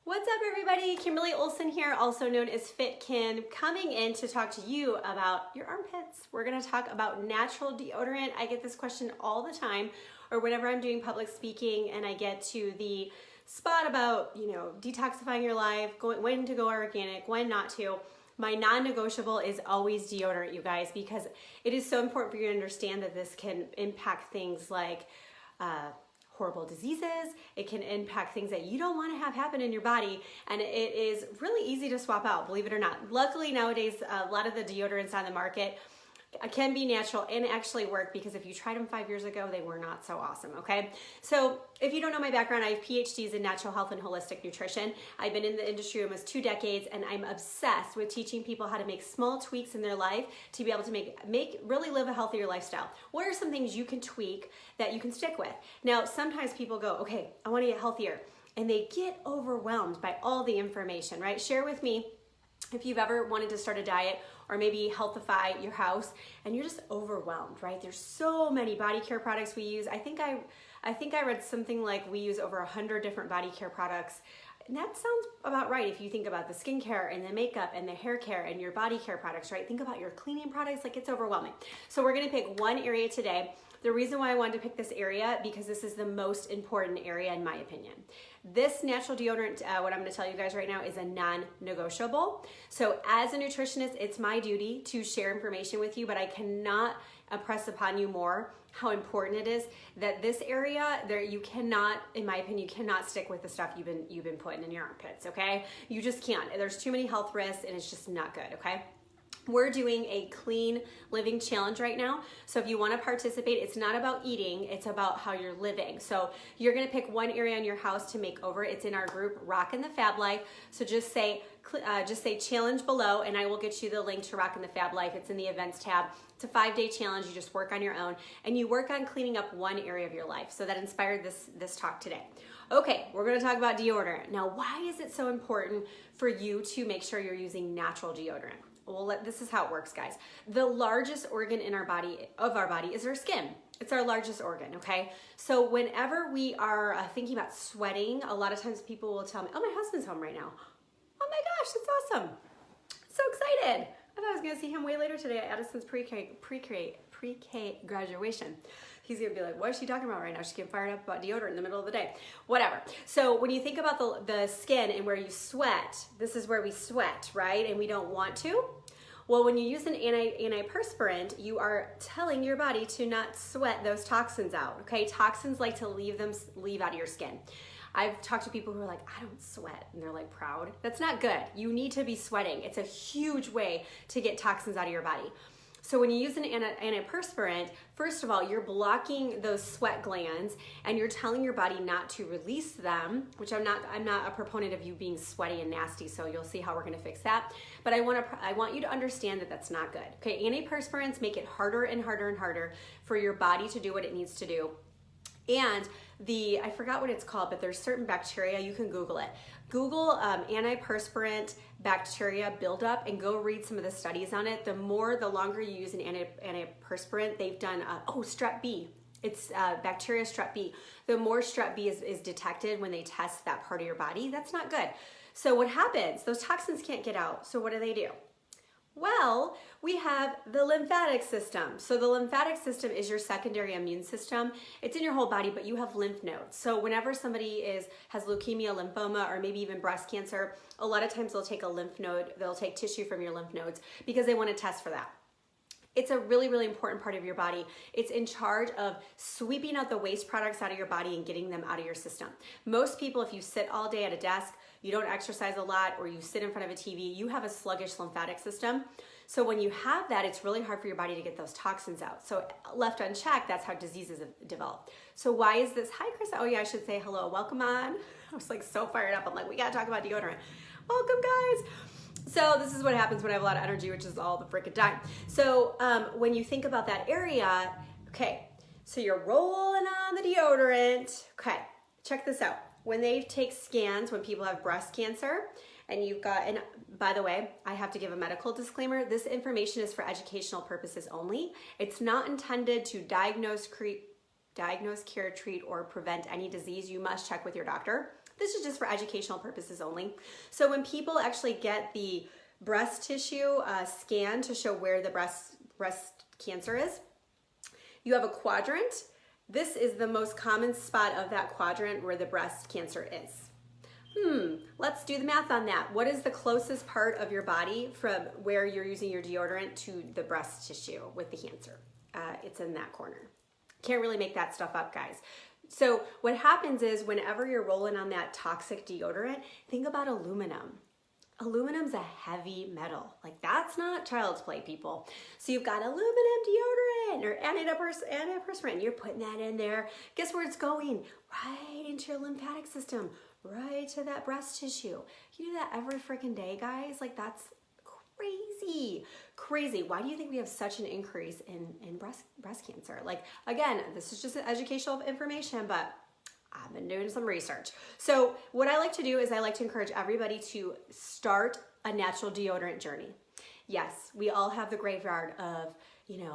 What's up, everybody? Kimberly Olson here, also known as FitKim, coming in to talk to you about your armpits. We're gonna talk about natural deodorant. I get this question all the time, or whenever I'm doing public speaking and I get to the spot about, detoxifying your life, when to go organic, when not to. My non-negotiable is always deodorant, you guys, because it is so important for you to understand that this can impact things like horrible diseases. It can impact things that you don't want to have happen in your body, and it is really easy to swap out, believe it or not. Luckily nowadays, a lot of the deodorants on the market can be natural and actually work, because if you tried them 5 years ago, they were not so awesome, okay? So if you don't know my background, I have PhDs in natural health and holistic nutrition. I've been in the industry almost 2 decades, and I'm obsessed with teaching people how to make small tweaks in their life to be able to really live a healthier lifestyle. What are some things you can tweak that you can stick with? Now, sometimes people go, okay, I want to get healthier, and they get overwhelmed by all the information, right? Share with me if you've ever wanted to start a diet or maybe healthify your house and you're just overwhelmed, right? There's so many body care products we use. I think I read something like we use over 100 different body care products. And that sounds about right if you think about the skincare and the makeup and the hair care and your body care products, right? Think about your cleaning products, like it's overwhelming. So we're gonna pick one area today. The reason why I wanted to pick this area, because this is the most important area in my opinion. This natural deodorant, what I'm gonna tell you guys right now, is a non-negotiable. So as a nutritionist, it's my duty to share information with you, but I cannot impress upon you more how important it is that this area, you cannot, in my opinion, you cannot stick with the stuff you've been putting in your armpits, okay? You just can't. There's too many health risks and it's just not good, okay? We're doing a clean living challenge right now. So if you want to participate, it's not about eating, it's about how you're living. So you're going to pick one area in your house to make over. It's in our group, Rockin' the Fab Life. So just say challenge below and I will get you the link to Rockin' the Fab Life. It's in the events tab. It's a 5-day challenge. You just work on your own and you work on cleaning up one area of your life. So that inspired this talk today. Okay, we're going to talk about deodorant. Now, why is it so important for you to make sure you're using natural deodorant? Well, this is how it works, guys. The largest organ in our body is our skin. It's our largest organ, okay? So whenever we are thinking about sweating, a lot of times people will tell me, oh, my husband's home right now. Oh my gosh, that's awesome. So excited. I thought I was gonna see him way later today at Addison's pre-K graduation. He's gonna be like, what is she talking about right now? She's getting fired up about deodorant in the middle of the day. Whatever. So when you think about the skin and where you sweat, this is where we sweat, right? And we don't want to. Well, when you use an antiperspirant, you are telling your body to not sweat those toxins out, okay? Toxins like to leave out of your skin. I've talked to people who are like, I don't sweat, and they're like proud. That's not good. You need to be sweating. It's a huge way to get toxins out of your body. So when you use an antiperspirant, first of all, you're blocking those sweat glands and you're telling your body not to release them, which I'm not a proponent of you being sweaty and nasty, so you'll see how we're gonna fix that. But I want you to understand that that's not good. Okay, antiperspirants make it harder and harder and harder for your body to do what it needs to do. And I forgot what it's called, but there's certain bacteria, you can Google it. Google antiperspirant bacteria buildup and go read some of the studies on it. The longer you use an antiperspirant, they've done, strep B. It's bacteria strep B. The more strep B is detected when they test that part of your body, that's not good. So what happens? Those toxins can't get out. So what do? Well, we have the lymphatic system. So the lymphatic system is your secondary immune system. It's in your whole body, but you have lymph nodes. So whenever somebody has leukemia, lymphoma, or maybe even breast cancer, a lot of times they'll take a lymph node, they'll take tissue from your lymph nodes because they want to test for that. It's a really, really important part of your body. It's in charge of sweeping out the waste products out of your body and getting them out of your system. Most people, if you sit all day at a desk, you don't exercise a lot, or you sit in front of a TV, you have a sluggish lymphatic system. So when you have that, it's really hard for your body to get those toxins out. So left unchecked, that's how diseases develop. So why is this? Hi, Chris. Oh yeah, I should say hello. Welcome on. I was like so fired up. I'm like, we gotta talk about deodorant. Welcome, guys. So this is what happens when I have a lot of energy, which is all the freaking time. So when you think about that area, okay, so you're rolling on the deodorant. Okay, check this out. When they take scans, when people have breast cancer, and by the way, I have to give a medical disclaimer. This information is for educational purposes only. It's not intended to diagnose, cure, treat, or prevent any disease. You must check with your doctor. This is just for educational purposes only. So when people actually get the breast tissue scan to show where the breast cancer is, you have a quadrant. This is the most common spot of that quadrant where the breast cancer is. Let's do the math on that. What is the closest part of your body from where you're using your deodorant to the breast tissue with the cancer? It's in that corner. Can't really make that stuff up, guys. So what happens is whenever you're rolling on that toxic deodorant, think about aluminum. Aluminum's a heavy metal. Like, that's not child's play, people. So you've got aluminum deodorant or antiperspirant. You're putting that in there. Guess where it's going? Right into your lymphatic system, right to that breast tissue. You do that every freaking day, guys. Like, that's crazy. Why do you think we have such an increase in breast cancer? Like, again, this is just educational information, but I've been doing some research. So what I like to do is I like to encourage everybody to start a natural deodorant journey. Yes, we all have the graveyard of,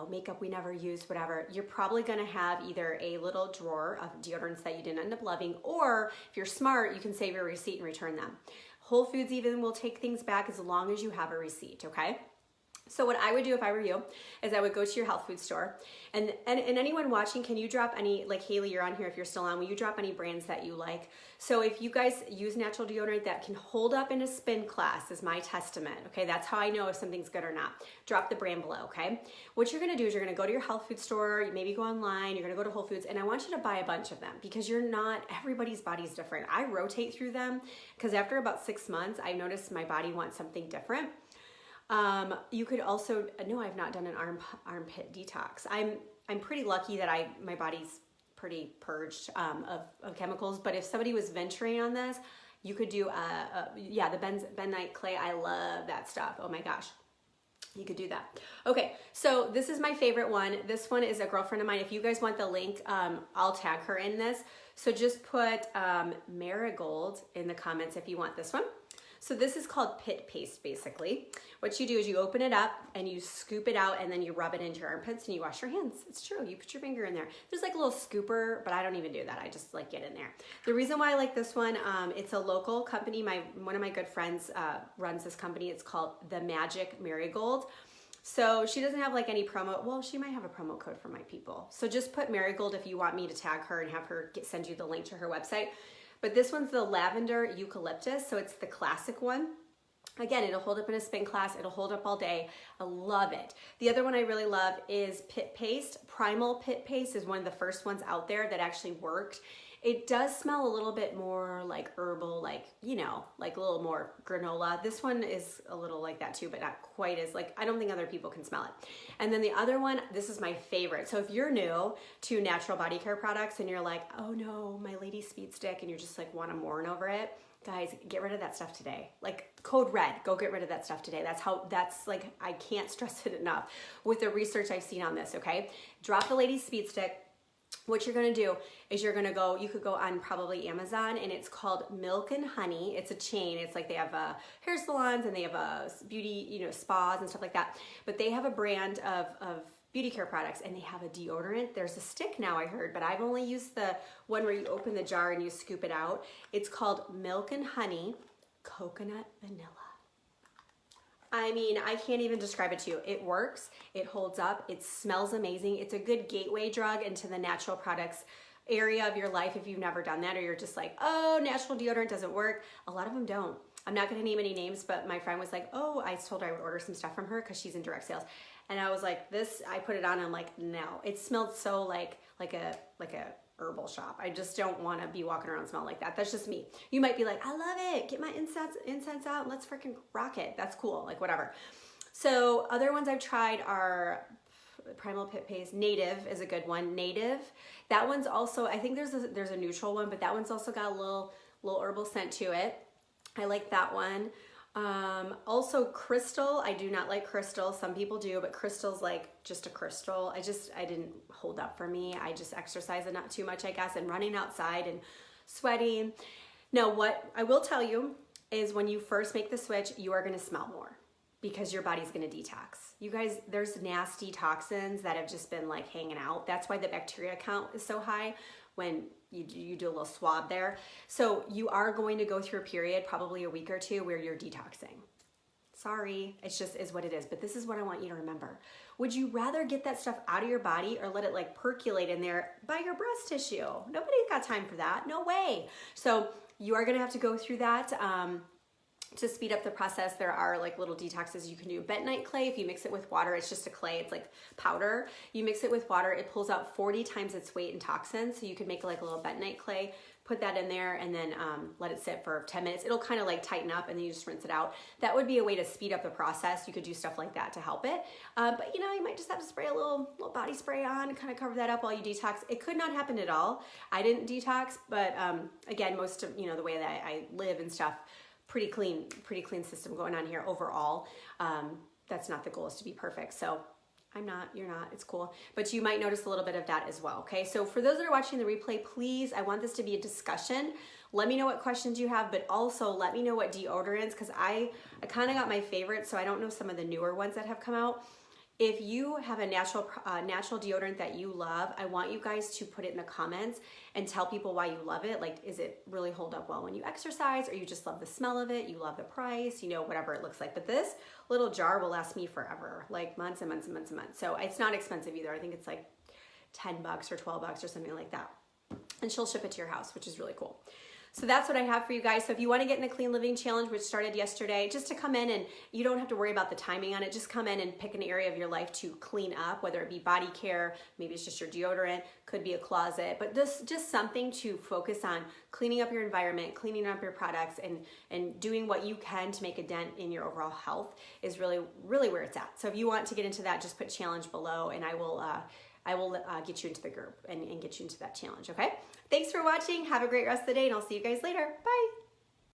makeup we never used, whatever. You're probably gonna have either a little drawer of deodorants that you didn't end up loving, or if you're smart, you can save your receipt and return them. Whole Foods even will take things back as long as you have a receipt, okay? So what I would do if I were you is I would go to your health food store, and anyone watching, can you drop any, like Haley, you're on here if you're still on, will you drop any brands that you like? So if you guys use natural deodorant that can hold up in a spin class is my testament, okay? That's how I know if something's good or not. Drop the brand below, okay? What you're gonna do is you're gonna go to your health food store, you maybe go online, you're gonna go to Whole Foods, and I want you to buy a bunch of them because everybody's body's different. I rotate through them because after about 6 months, I noticed my body wants something different. You could also, no, I've not done an armpit detox. I'm pretty lucky that my body's pretty purged of chemicals, but if somebody was venturing on this, you could do, the bentonite clay. I love that stuff. Oh my gosh. You could do that. Okay, so this is my favorite one. This one is a girlfriend of mine. If you guys want the link, I'll tag her in this. So just put Marigold in the comments if you want this one. So this is called pit paste, basically. What you do is you open it up and you scoop it out and then you rub it into your armpits and you wash your hands. It's true, you put your finger in there. There's like a little scooper, but I don't even do that. I just like get in there. The reason why I like this one, it's a local company. One of my good friends runs this company. It's called The Magic Marigold. So she doesn't have like any promo. Well, she might have a promo code for my people. So just put Marigold if you want me to tag her and have her send you the link to her website. But this one's the lavender eucalyptus, so it's the classic one. Again, it'll hold up in a spin class. It'll hold up all day. I love it. The other one I really love is pit paste. Primal pit paste is one of the first ones out there that actually worked. It does smell a little bit more like herbal, like a little more granola. This one is a little like that too, but not quite as I don't think other people can smell it. And then the other one, this is my favorite. So if you're new to natural body care products and you're like, oh no, my lady speed stick, and you're just like want to mourn over it, guys, get rid of that stuff today. Like code red, go get rid of that stuff today. That's like, I can't stress it enough with the research I've seen on this, okay? Drop the lady speed stick. What you're gonna do is you could go on probably Amazon, and it's called Milk and Honey. It's a chain. It's like they have hair salons and they have beauty, spas and stuff like that. But they have a brand of beauty care products, and they have a deodorant. There's a stick now, I heard, but I've only used the one where you open the jar and you scoop it out. It's called Milk and Honey Coconut Vanilla. I mean, I can't even describe it to you. It works, it holds up, it smells amazing. It's a good gateway drug into the natural products area of your life if you've never done that, or you're just like, oh, natural deodorant doesn't work. A lot of them don't. I'm not gonna name any names, but my friend was like, oh, I told her I would order some stuff from her because she's in direct sales. And I was like, I put it on and I'm like, no. It smelled so like a herbal shop. I just don't want to be walking around smelling like that. That's just me. You might be like, I love it. Get my incense out and let's freaking rock it. That's cool. Like whatever. So other ones I've tried are Primal Pit Paste. Native is a good one. Native. That one's also, I think there's a neutral one, but that one's also got a little herbal scent to it. I like that one. Also Crystal. I do not like Crystal. Some people do, but Crystal's like just a crystal. I didn't hold up for me. I just exercise not too much, I guess, and running outside and sweating. Now, what I will tell you is when you first make the switch, you are going to smell more because your body's going to detox. You guys, there's nasty toxins that have just been like hanging out. That's why the bacteria count is so high. when you do a little swab there. So you are going to go through a period, probably a week or two, where you're detoxing. Sorry, it just is what it is. But this is what I want you to remember. Would you rather get that stuff out of your body or let it like percolate in there by your breast tissue? Nobody got time for that. No way. So you are going to have to go through that. To speed up the process, there are like little detoxes you can do. Bentonite clay, if you mix it with water, it's just a clay, it's like powder. You mix it with water, it pulls out 40 times its weight in toxins. So you could make like a little bentonite clay, put that in there, and then let it sit for 10 minutes. It'll kind of like tighten up, and then you just rinse it out. That would be a way to speed up the process. You could do stuff like that to help it. But you know, you might just have to spray a little body spray on and kind of cover that up while you detox. It could not happen at all. I didn't detox, but again, most of, you know, the way that I live and stuff, pretty clean system going on here overall. That's not the goal, is to be perfect. So I'm not, you're not, it's cool. But you might notice a little bit of that as well, okay? So for those that are watching the replay, please, I want this to be a discussion. Let me know what questions you have, but also let me know what deodorants, because I kind of got my favorites, so I don't know some of the newer ones that have come out. If you have a natural deodorant that you love, I want you guys to put it in the comments and tell people why you love it. Like, is it really hold up well when you exercise, or you just love the smell of it, you love the price, you know, whatever it looks like. But this little jar will last me forever, like months and months and months and months. So it's not expensive either. I think it's like 10 bucks or 12 bucks or something like that. And she'll ship it to your house, which is really cool. So that's what I have for you guys. So if you want to get in the Clean Living Challenge, which started yesterday, just to come in, and you don't have to worry about the timing on it. Just come in and pick an area of your life to clean up, whether it be body care, maybe it's just your deodorant, could be a closet, but just something to focus on cleaning up your environment, cleaning up your products, and doing what you can to make a dent in your overall health is really, really where it's at. So if you want to get into that, just put challenge below, and I will get you into the group and get you into that challenge, okay? Thanks for watching. Have a great rest of the day, and I'll see you guys later. Bye.